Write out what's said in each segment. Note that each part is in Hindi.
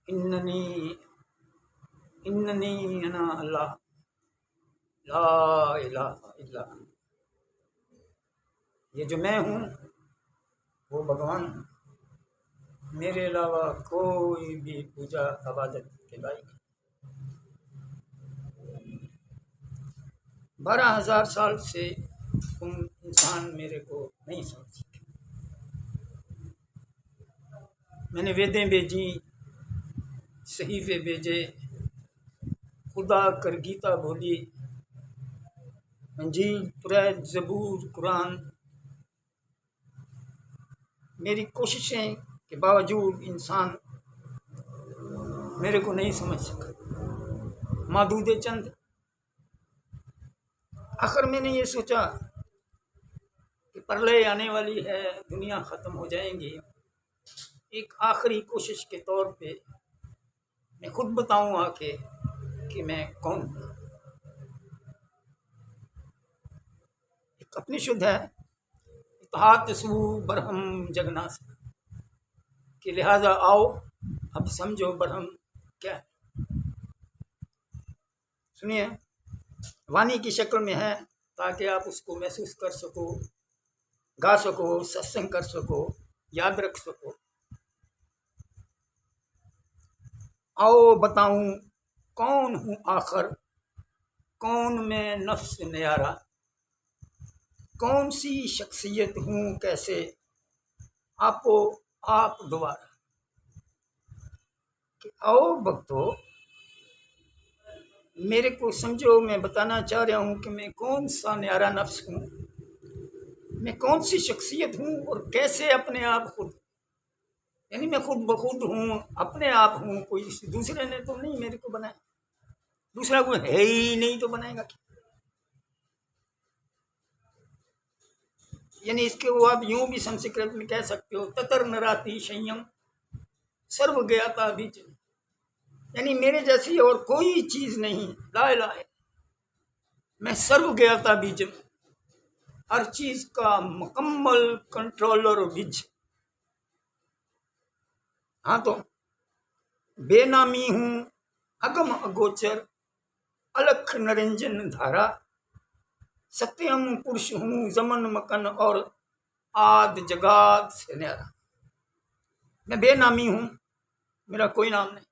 इन्ननी इन्ननी अना अल्लाह ला इलाहा इल्ला। ये जो मैं हूँ वो भगवान हूँ, मेरे अलावा कोई भी पूजा इबादत के लायक। 12,000 साल से तुम इंसान मेरे को नहीं समझ सके। मैंने वेदें भेजी, सहीफे भेजे, खुदा कर गीता बोली, इंजील, तौरात, ज़बूर, कुरान। मेरी कोशिशें के बावजूद इंसान मेरे को नहीं समझ सका। मादूदे चंद। आखिर मैंने ये सोचा कि प्रलय आने वाली है, दुनिया ख़त्म हो जाएंगी। एक आखिरी कोशिश के तौर पे मैं खुद बताऊं आके कि मैं कौन हूँ। एक अपनी शुद्ध है, इत्तेहाद सू बरहम जगनास, कि लिहाजा आओ अब समझो बरहम क्या है। सुनिए, वाणी की शक्ल में है ताकि आप उसको महसूस कर सको, गा सको, सत्संग कर सको, याद रख सको। आओ बताऊं कौन हूँ आखिर, कौन मैं नफ्स न्यारा, कौन सी शख्सियत हूँ कैसे आपो आप दोबारा। कि आओ भक्तो मेरे को समझो, मैं बताना चाह रहा हूँ कि मैं कौन सा न्यारा नफ्स हूँ, मैं कौन सी शख्सियत हूँ और कैसे अपने आप खुद, यानी मैं खुद बखुद हूँ, अपने आप हूँ, कोई दूसरे ने तो नहीं मेरे को बनाया, दूसरा कोई है ही नहीं तो बनाएगा क्या। यानी इसके वो आप यूं भी संस्कृत में कह सकते हो, ततर नराती संयम सर्व ज्ञाता बीज, यानी मेरे जैसी और कोई चीज नहीं। ला इलाहा इल्लल्लाह, मैं सर्व ज्ञाता बीज, हर चीज का मुकम्मल कंट्रोलर बीज। हाँ तो बेनामी हूं, अगम अगोचर, अलख नरंजन धारा, सत्यम पुरुष हूं, जमन मकन और आद जगात से न्यारा। मैं बेनामी हूं, मेरा कोई नाम नहीं।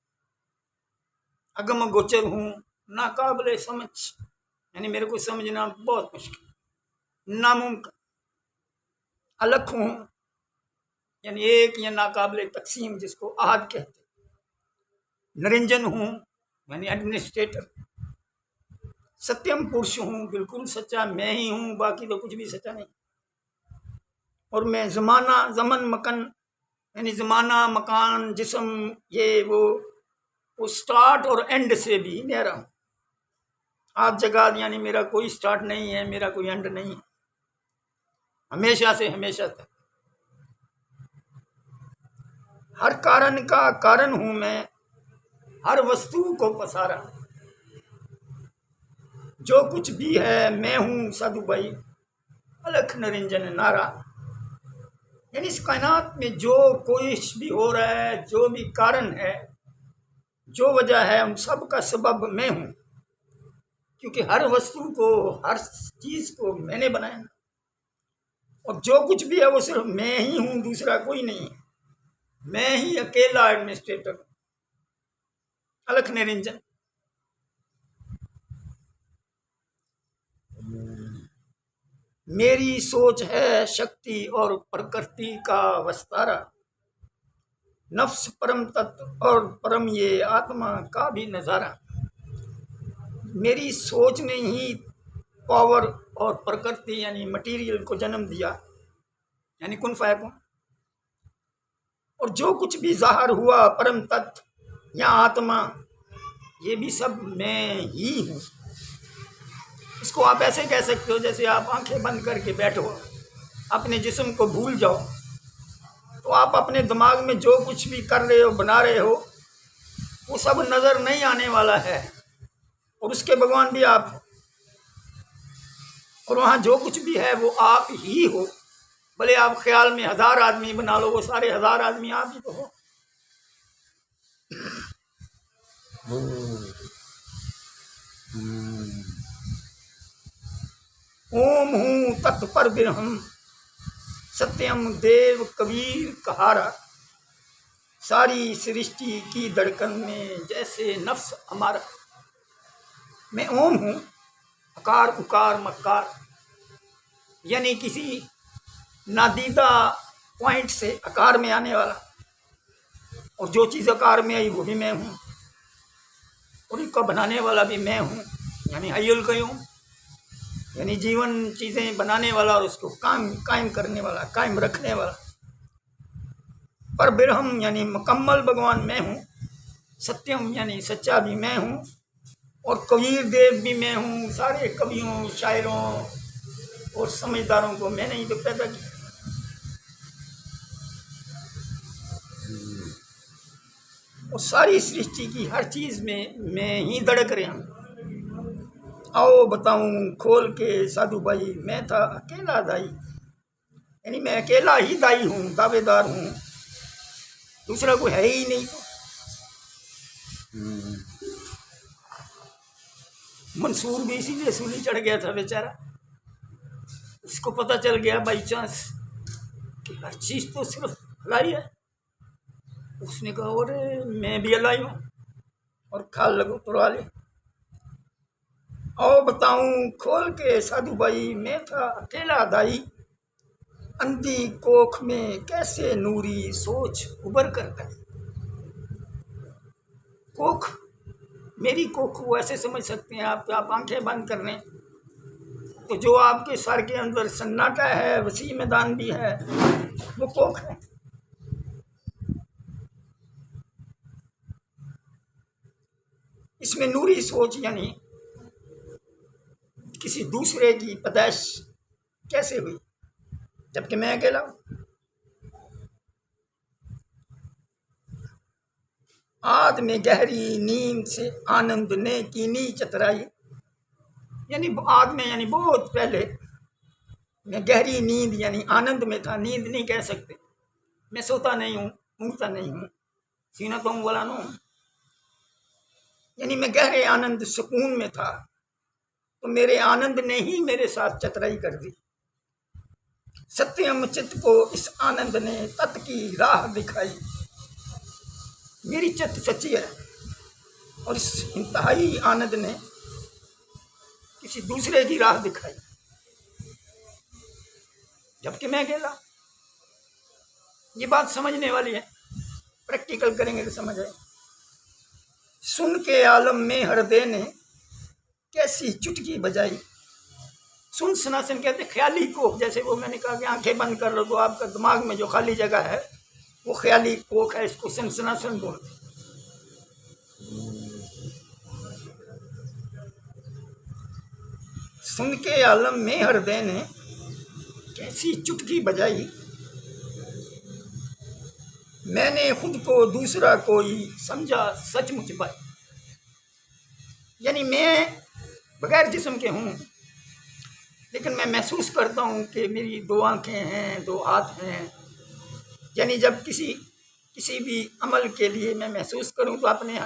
अगम गोचर हूं, नाकाबिले समझ, यानी मेरे को समझना बहुत मुश्किल, नामुमकिन। अलख हूं, यानी एक या नाकाबिले तकसीम, जिसको आहद कहते। निरंजन हूं, यानी एडमिनिस्ट्रेटर। सत्यम पुरुष हूं, बिल्कुल सच्चा मैं ही हूं, बाकी तो कुछ भी सच्चा नहीं। और मैं जमाना, जमन मकन, यानी जमाना, मकान, जिस्म, ये वो स्टार्ट और एंड से भी न्यारा हूं। आप जगह, यानी मेरा कोई स्टार्ट नहीं है, मेरा कोई एंड नहीं है, हमेशा से हमेशा तक। हर कारण का कारण हूं मैं, हर वस्तु को पसारा, जो कुछ भी है मैं हूं साधु भाई, अलख निरंजन नारा। यानी इस कायनात में जो कुछ भी हो रहा है, जो भी कारण है, जो वजह है, उन सब का सबब मैं हूं, क्योंकि हर वस्तु को, हर चीज को मैंने बनाया, और जो कुछ भी है वो सिर्फ मैं ही हूं, दूसरा कोई नहीं है। मैं ही अकेला एडमिनिस्ट्रेटर, अलख निरंजन। मेरी सोच है शक्ति और प्रकृति का वस्तारा, नफ्स परम तत्व और परम ये आत्मा का भी नजारा। मेरी सोच ने ही पावर और प्रकृति यानी मटेरियल को जन्म दिया, यानी कुन फायकुन। और जो कुछ भी जाहिर हुआ, परम तत्व या आत्मा, ये भी सब मैं ही हूँ। इसको आप ऐसे कह सकते हो जैसे आप आंखें बंद करके बैठो, अपने जिस्म को भूल जाओ, तो आप अपने दिमाग में जो कुछ भी कर रहे हो, बना रहे हो, वो सब नजर नहीं आने वाला है, और उसके भगवान भी आप हो। और वहाँ जो कुछ भी है वो आप ही हो। भले आप ख्याल में 1000 आदमी बना लो, वो सारे 1000 आदमी आप ही तो हो। ओ, ओम हूँ तत्पर ब्रह्म सत्यम देव कबीर कहारा, सारी सृष्टि की धड़कन में जैसे नफ्स हमारा। मैं ओम हूँ, अकार उकार मकार, यानी किसी नादीदा पॉइंट से आकार में आने वाला, और जो चीज़ आकार में आई वो भी मैं हूँ, और इसको बनाने वाला भी मैं हूँ, यानी हय्युल कयूम, यानी जीवन चीज़ें बनाने वाला और उसको कायम करने वाला, कायम रखने वाला। पर ब्रह्म यानी मुकम्मल भगवान मैं हूँ, सत्यम यानी सच्चा भी मैं हूँ, और कबीर देव भी मैं हूँ। सारे कवियों, शायरों और समझदारों को मैंने ही तो पैदा किया। और सारी सृष्टि की हर चीज़ में मैं ही धड़क रहा हूँ। आओ बताऊं खोल के साधु भाई, मैं था अकेला दाई, यानी मैं अकेला ही दाई हूँ, दावेदार हूँ, दूसरा कोई है ही नहीं। तो मंसूर भी इसीलिए सूली चढ़ गया था बेचारा, उसको पता चल गया बाई चांस कि हर चीज़ तो सिर्फ हलाई है। उसने कहा अरे मैं भी हलाई हूँ, और खाल लगो तुरवा ले। आओ बताऊं खोल के साधु भाई, मैं था अकेला दाई, अंधी कोख में कैसे नूरी सोच उबर कर आई। कोख, मेरी कोख को ऐसे समझ सकते हैं आप आंखें बंद कर लें तो जो आपके सर के अंदर सन्नाटा है, वसी मैदान भी है, वो कोख है। इसमें नूरी सोच यानी किसी दूसरे की पैदाइश कैसे हुई, जबकि मैं अकेला हूं। आद में गहरी नींद से आनंद ने कीनी चतराई, यानी आद में यानी बहुत पहले मैं गहरी नींद यानी आनंद में था। नींद नहीं कह सकते, मैं सोता नहीं हूँ, ऊँगता नहीं हूँ, सीना तो वाला नो, यानी मैं गहरे आनंद सुकून में था। तो मेरे आनंद ने ही मेरे साथ चतराई कर दी। सत्यम चित्त को इस आनंद ने तत् की राह दिखाई। मेरी चित्त सच्ची है, और इस इंतहाई आनंद ने किसी दूसरे की राह दिखाई, जबकि मैं अकेला। ये बात समझने वाली है, प्रैक्टिकल करेंगे तो समझ आए। सुन के आलम में हृदय ने कैसी चुटकी बजाई। सुन सनासन कहते ख्याली कोख, जैसे वो मैंने कहा कि आंखें बंद कर लो तो आपका दिमाग में जो खाली जगह है वो ख्याली कोख है, इसको सुन सनासन बोलते। सुन के आलम में हृदय ने कैसी चुटकी बजाई, मैंने खुद को दूसरा कोई समझा सचमुच भाई। यानी मैं बगैर जिस्म के हूँ, लेकिन मैं महसूस करता हूँ कि मेरी दो आंखें हैं, दो हाथ हैं। यानी जब किसी भी अमल के लिए मैं महसूस करूँ तो अपने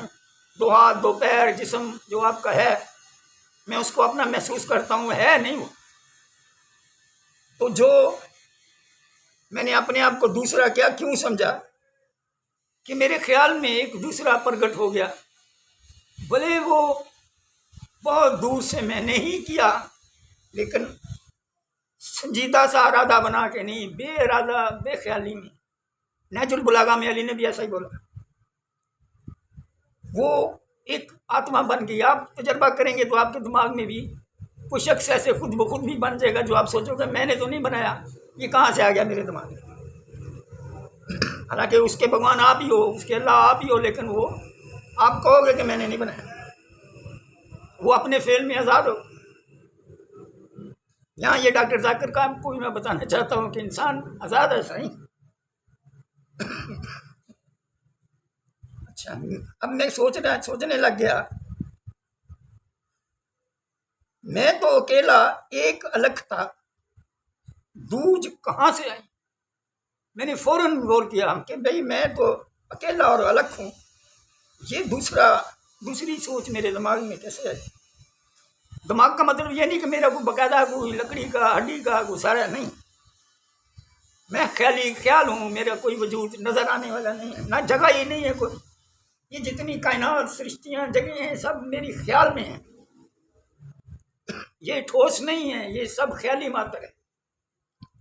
दो हाथ, दो पैर, जिस्म जो आपका है, मैं उसको अपना महसूस करता हूँ, है नहीं वो। तो जो मैंने अपने आप को दूसरा क्या क्यों समझा कि मेरे ख्याल में एक दूसरा प्रकट हो गया। भले वो बहुत दूर से मैंने ही किया, लेकिन संजीदा सा इरादा बना के नहीं, बेइरादा बेख्याली में। नहजुल बुलागा में अली ने भी ऐसा ही बोला, वो एक आत्मा बन गई। आप तजर्बा करेंगे तो आपके दिमाग में भी कोई शख्स ऐसे खुद ब खुद भी बन जाएगा जो आप सोचोगे मैंने तो नहीं बनाया, ये कहाँ से आ गया मेरे दिमाग में। हालांकि उसके भगवान आप ही हो, उसके अल्लाह आप ही हो, लेकिन वो आप कहोगे कि मैंने नहीं बनाया, वो अपने फेल में आज़ाद हो। यहाँ ये डॉक्टर जाकिर का को भी मैं बताना चाहता हूँ कि इंसान आज़ाद है सही। अच्छा, अब मैं सोचने लग गया, मैं तो अकेला एक अलग था, दूज कहाँ से आई। मैंने फौरन गौर किया कि भाई मैं तो अकेला और अलग हूँ, ये दूसरी सोच मेरे दिमाग में कैसे आई? दिमाग का मतलब ये नहीं कि मेरा कोई बकायदा कोई लकड़ी का हड्डी का कोई सारा नहीं, मैं ख्याली ख्याल हूँ, मेरा कोई वजूद नजर आने वाला नहीं है, ना जगह ही नहीं है कोई। ये जितनी कायनात सृष्टियाँ जगह हैं सब मेरी ख्याल में हैं, ये ठोस नहीं है, ये सब ख्याली मात्र है।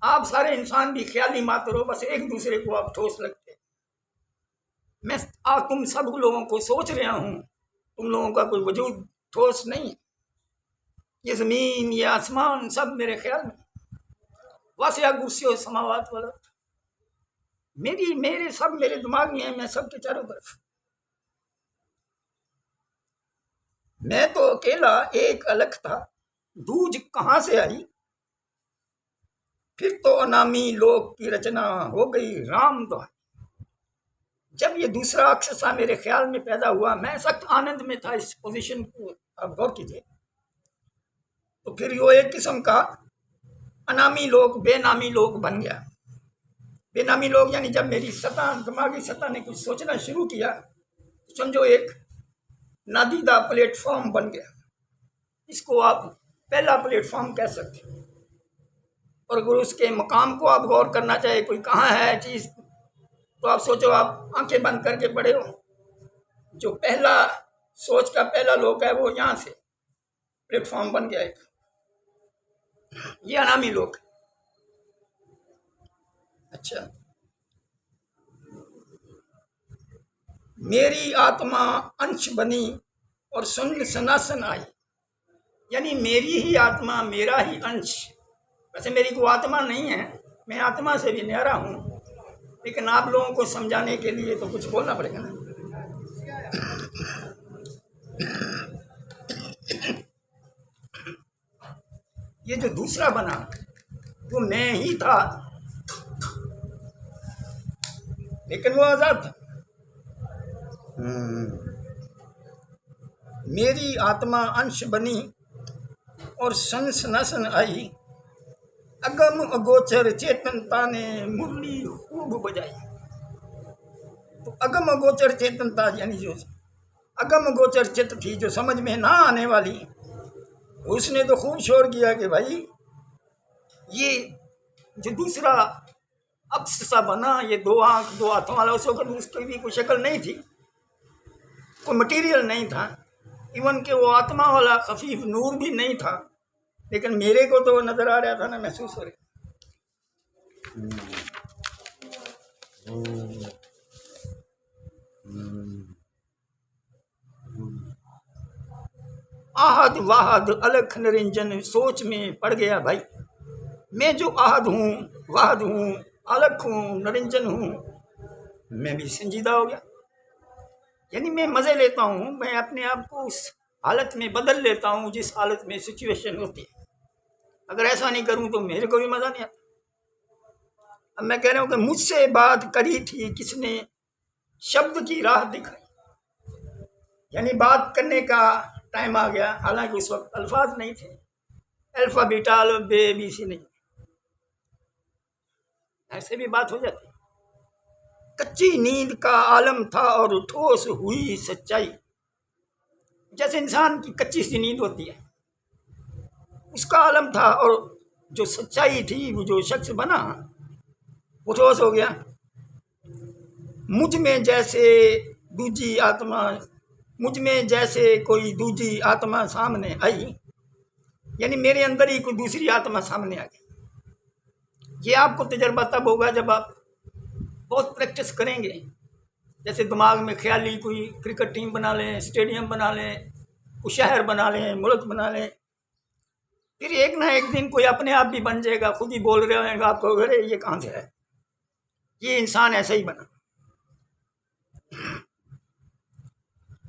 आप सारे इंसान भी ख्याली मात्र हो, बस एक दूसरे को आप ठोस लगते। मैं तुम सब लोगों को सोच रहा हूँ, तुम लोगों का कोई वजूद ठोस नहीं है। ये ज़मीन ये आसमान सब मेरे ख्याल में, वासिया कुर्सी समावात वाला मेरे सब मेरे दिमाग में है, मैं सबके चारों तरफ। मैं तो अकेला एक अलग था, दूज कहाँ से आई, फिर तो अनामी लोक की रचना हो गई राम दुहाई। जब ये दूसरा अक्ष सा मेरे ख्याल में पैदा हुआ, मैं सख्त आनंद में था इस पोजीशन को, आप गौर कीजिए। तो फिर यो एक किस्म का अनामी लोक बेनामी लोक बन गया। बेनामी लोग यानी जब मेरी सतह दिमागी सतह ने कुछ सोचना शुरू किया, तो समझो एक नादीदा प्लेटफॉर्म बन गया। इसको आप पहला प्लेटफॉर्म कह सकते हो। और अगर उसके मकाम को आप गौर करना चाहे, कोई कहाँ है चीज़, तो आप सोचो, आप आंखें बंद करके पड़े हो, जो पहला सोच का पहला लोक है वो यहाँ से प्लेटफॉर्म बन गया एक, ये अनामी लोक। अच्छा, मेरी आत्मा अंश बनी और सुन सनासन आई, यानी मेरी ही आत्मा मेरा ही अंश। वैसे मेरी कोई आत्मा नहीं है, मैं आत्मा से भी न्यारा हूँ, लेकिन आप लोगों को समझाने के लिए तो कुछ बोलना पड़ेगा ना। ये जो दूसरा बना वो मैं ही था, लेकिन वो आजाद था। मेरी आत्मा अंश बनी और सनसनासन आई, अगम अगोचर चेतनता ने मुरली खूब बजाई। तो अगम अगोचर चेतनता यानी जो अगम अगोचर चित्त थी, जो समझ में ना आने वाली, उसने तो खूब शोर किया कि भाई ये जो दूसरा अक्ष सा बना, ये दो आंख दो हाथों वाला, उस वक्त उसकी भी कोई शक्ल नहीं थी, कोई मटेरियल नहीं था, इवन के वो आत्मा वाला खफीफ नूर भी नहीं था, लेकिन मेरे को तो वो नजर आ रहा था ना, महसूस हो रहा। आहद वाहद अलख निरंजन सोच में पड़ गया भाई। मैं जो आहद हूँ, वाहद हूँ, अलख हूँ, निरंजन हूँ, मैं भी संजीदा हो गया। यानी मैं मज़े लेता हूँ, मैं अपने आप को उस हालत में बदल लेता हूँ जिस हालत में सिचुएशन होती है। अगर ऐसा नहीं करूँ तो मेरे को भी मज़ा नहीं आता। अब मैं कह रहा हूँ कि मुझसे बात करी थी किसने, शब्द की राह दिखाई, यानी बात करने का टाइम आ गया। हालांकि उस वक्त अल्फाज नहीं थे, अल्फा बीटा बे बी सी नहीं, ऐसे भी बात हो जाती। कच्ची नींद का आलम था और ठोस हुई सच्चाई, जैसे इंसान की कच्ची सी नींद होती है, उसका आलम था, और जो सच्चाई थी, वो जो शख्स बना वो ठोस हो गया। मुझ में जैसे दूजी आत्मा, मुझ में जैसे कोई दूजी आत्मा सामने आई, यानी मेरे अंदर ही कोई दूसरी आत्मा सामने आ गई। ये आपको तजर्बा तब होगा जब आप बहुत प्रैक्टिस करेंगे। जैसे दिमाग में ख्याली कोई क्रिकेट टीम बना लें, स्टेडियम बना लें, कोई शहर बना लें, मुल्क बना लें, फिर एक ना एक दिन कोई अपने आप भी बन जाएगा, खुद ही बोल रहे होंगे आपको, अरे ये कहाँ से है, ये इंसान ऐसा ही बना।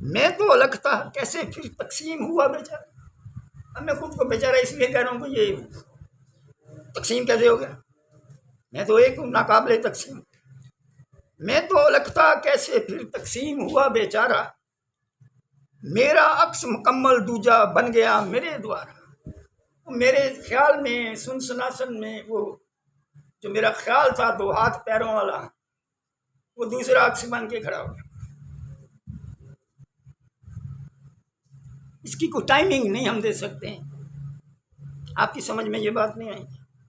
मैं तो अलग था, कैसे फिर तकसीम हुआ बेचारा। अब मैं खुद को बेचारा इसलिए कह रहा हूँ कि ये तकसीम कैसे हो गया, मैं तो एक हूँ नाकाबिले तकसीम। मैं तो अलग था, कैसे फिर तकसीम हुआ बेचारा, मेरा अक्स मुकम्मल दूजा बन गया मेरे द्वारा। मेरे ख्याल में सुनसनासन में वो जो मेरा ख्याल था दो हाथ पैरों वाला, वो दूसरा अक्स बन के खड़ा हो गया। इसकी कोई टाइमिंग नहीं हम दे सकते हैं। आपकी समझ में ये बात नहीं आई?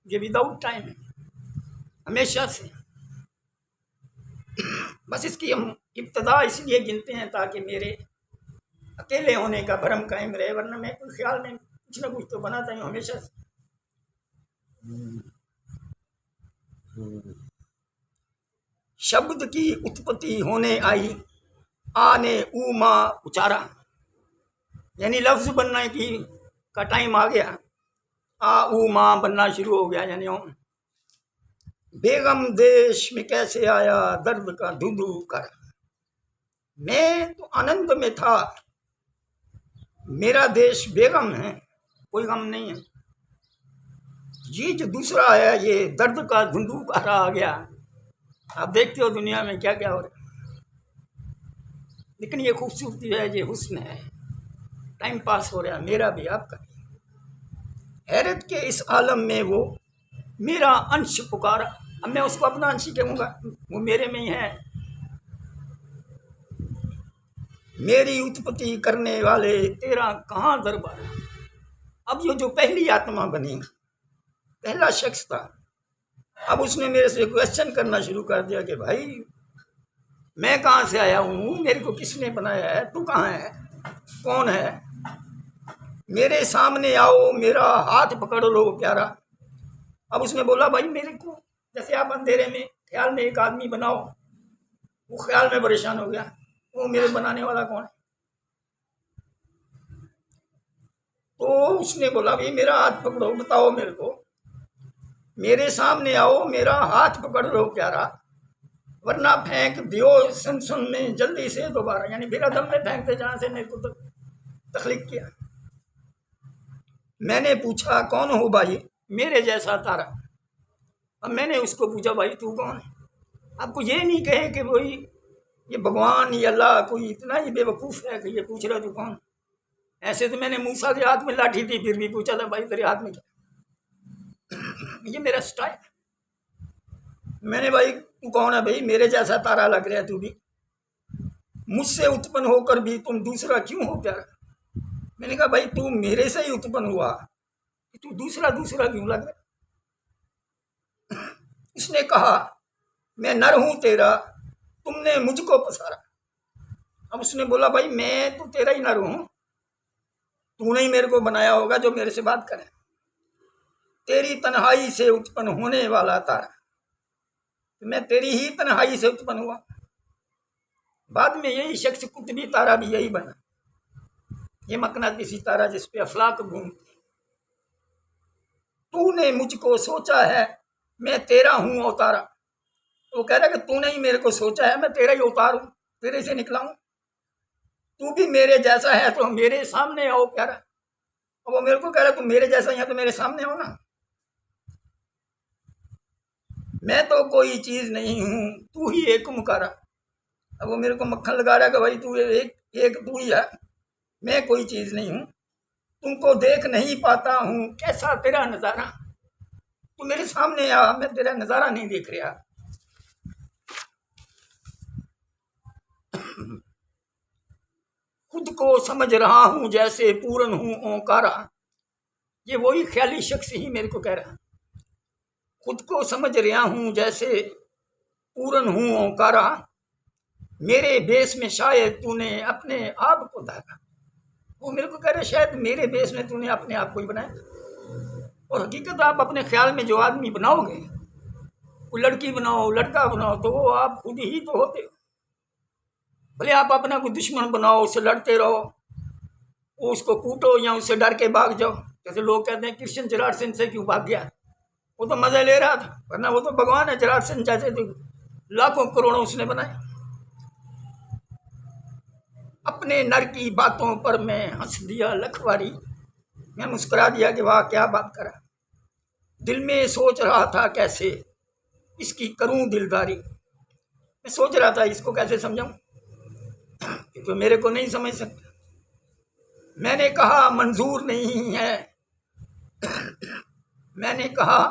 ये विदाउट टाइम है हमेशा से। बस इसकी हम इब्तदा इसलिए गिनते हैं ताकि मेरे अकेले होने का भ्रम कायम रहे, वरना मैं कोई ख्याल में कुछ ना कुछ तो बनाता हूँ हमेशा से। शब्द की उत्पत्ति होने आई, आने ऊमा उचारा, यानी लफ्ज बनने की का टाइम आ गया, आ ऊ माँ बनना शुरू हो गया। यानी बेगम देश में कैसे आया दर्द का धुंधु कर, मैं तो आनंद में था, मेरा देश बेगम है, कोई गम नहीं है। ये जो दूसरा है ये दर्द का धुंधुकार आ गया। आप देखते हो दुनिया में क्या क्या हो रहा है, लेकिन ये खूबसूरती है, ये हुस्न है, टाइम पास हो रहा है मेरा भी आपका भी। हैरत के इस आलम में वो मेरा अंश पुकारा, अब मैं उसको अपना अंश ही कहूँगा, वो मेरे में ही है। मेरी उत्पत्ति करने वाले तेरा कहाँ दरबार। अब ये जो पहली आत्मा बनी, पहला शख्स था, अब उसने मेरे से क्वेश्चन करना शुरू कर दिया कि भाई मैं कहाँ से आया हूँ, मेरे को किसने बनाया है, तू कहाँ है, कौन है, मेरे सामने आओ, मेरा हाथ पकड़ लो प्यारा। अब उसने बोला भाई मेरे को, जैसे आप अंधेरे में ख्याल में एक आदमी बनाओ, वो ख्याल में परेशान हो गया, वो मेरे बनाने वाला कौन है? तो उसने बोला भाई मेरा हाथ पकड़ो, बताओ मेरे को, मेरे सामने आओ, मेरा हाथ पकड़ लो प्यारा, वरना फेंक दियो सन में जल्दी से दोबारा। यानी मेरा दम में फेंक दे जहाँ से मेरे को तख्लीक किया। मैंने पूछा कौन हो भाई, मेरे जैसा तारा। अब मैंने उसको पूछा भाई तू कौन है? आपको ये नहीं कहे कि भाई ये भगवान ये अल्लाह कोई इतना ही बेवकूफ़ है कि ये पूछ रहा तू कौन। ऐसे तो मैंने मूसा के हाथ में लाठी थी, फिर भी पूछा था भाई तेरे हाथ में क्या। ये मेरा स्टाइल। मैंने भाई तू कौन है? भाई मेरे जैसा तारा लग रहा है तू भी, मुझसे उत्पन्न होकर भी तुम दूसरा क्यों हो प्यारा। मैंने कहा भाई तू मेरे से ही उत्पन्न हुआ, तू दूसरा क्यों लग रहा। उसने कहा मैं नर हूं तेरा, तुमने मुझको पसारा। अब उसने बोला भाई मैं तो तेरा ही नर हूं, तूने ही मेरे को बनाया होगा जो मेरे से बात करे। तेरी तन्हाई से उत्पन्न होने वाला तारा, तो मैं तेरी ही तन्हाई से उत्पन्न हुआ। बाद में यही शख्स कुतुबी तारा भी यही बना, ये मकनातीसी तारा जिस पे अफलाक घूमती। तूने मुझको सोचा है मैं तेरा हूं अवतारा। वो कह रहा है कि तूने ही मेरे को सोचा है, मैं तेरा ही अवतार हूं, तेरे से निकला हूं, तू भी मेरे जैसा है तो मेरे सामने आओ कह रहा। और वो मेरे को कह रहा तू मेरे जैसा ही है तो मेरे सामने आओ ना। मैं तो कोई चीज नहीं हूं, तू ही एक मुकारा। अब वो मेरे को मक्खन लगा रहा है कि भाई तू एक तू ही है, मैं कोई चीज नहीं हूं, तुमको देख नहीं पाता हूं, कैसा तेरा नजारा। तू मेरे सामने आ, मैं तेरा नजारा नहीं देख रहा। खुद को समझ रहा हूं जैसे पूर्ण हूं ओंकारा। ये वही ख्याली शख्स ही मेरे को कह रहा, खुद को समझ रहा हूं जैसे पूर्ण हूं ओंकारा, मेरे बेस में शायद तूने अपने आप को धारा। वो मेरे को कह रहे शायद मेरे बेस में तूने अपने आप को ही बनाया। और हकीकत आप अपने ख्याल में जो आदमी बनाओगे, वो लड़की बनाओ लड़का बनाओ, तो वो आप खुद ही तो होते हो। भले आप अपना कोई दुश्मन बनाओ, उससे लड़ते रहो, वो उसको कूटो या उससे डर के भाग जाओ। जैसे लोग कहते हैं क्रिश्चियन जराड सिंह से क्यों भाग गया, वो तो मजा ले रहा था, वरना वो तो भगवान है। जराड सिंह जैसे तो लाखों करोड़ों उसने बनाए। अपने नर की बातों पर मैं हंस दिया लखवारी, मैं मुस्कुरा दिया कि वाह क्या बात करा। दिल में सोच रहा था कैसे इसकी करूं दिलदारी। मैं सोच रहा था इसको कैसे समझाऊं, क्योंकि मेरे को नहीं समझ सकता। मैंने कहा मंजूर नहीं है मैंने कहा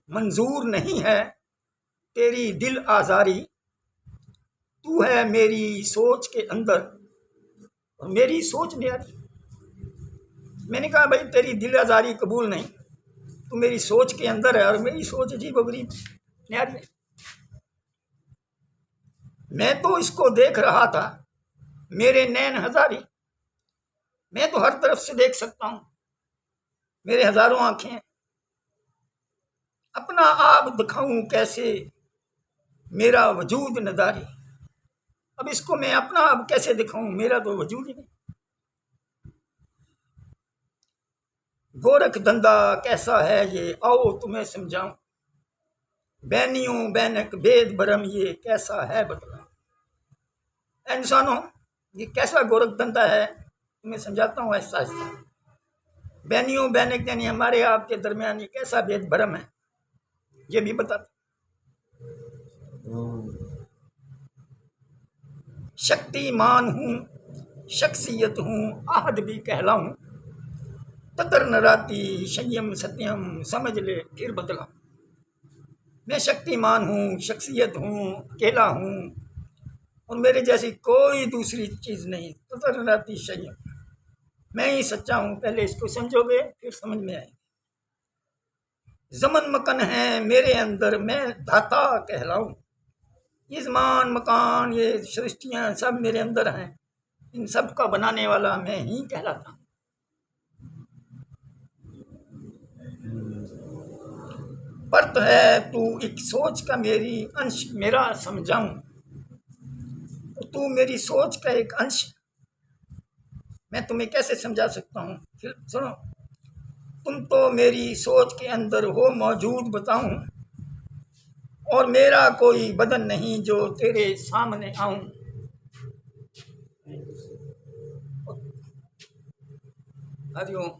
मंजूर नहीं है तेरी दिल आजारी, तू है मेरी सोच के अंदर और मेरी सोच न्यारी। मैंने कहा भाई तेरी दिल आज़ारी कबूल नहीं, तू मेरी सोच के अंदर है और मेरी सोच अजीब गरीब न्यारी है। मैं तो इसको देख रहा था, मेरे नैन हजारी, मैं तो हर तरफ से देख सकता हूं, मेरे हजारों आंखें हैं। अपना आप दिखाऊं कैसे, मेरा वजूद नदारी। अब इसको मैं अपना आप कैसे दिखाऊं, मेरा तो वजूद ही नहीं। गोरख धंधा कैसा है ये, आओ तुम्हें समझाऊं। बैनियों बैनक भेद भरम ये कैसा है बतला। इंसानों, ये कैसा गोरख धंधा है, तुम्हें समझाता हूँ ऐसा ऐसा। बैनियों बैनक यानी हमारे आपके दरमियान ये कैसा भेद भरम है, ये भी बताता। शक्तिमान हूं, शख्सियत हूं, आहद भी कहलाऊं। ततर नराती संयम सत्यम, समझ ले फिर बदला। मैं शक्तिमान हूं, शख्सियत हूं, अकेला हूं, और मेरे जैसी कोई दूसरी चीज नहीं। ततर नराती संयम, मैं ही सच्चा हूं। पहले इसको समझोगे फिर समझ में आएगा। जमन मकन है मेरे अंदर, मैं धाता कहलाऊं। ये जमान मकान ये सृष्टियां सब मेरे अंदर हैं, इन सब का बनाने वाला मैं ही कहलाता हूं। परत है तू एक सोच का मेरी अंश, मेरा समझाऊं। तू मेरी सोच का एक अंश, मैं तुम्हें कैसे समझा सकता हूं। फिर सुनो, तुम तो मेरी सोच के अंदर हो मौजूद बताऊं, और मेरा कोई बदन नहीं जो तेरे सामने आऊं। हरिओम।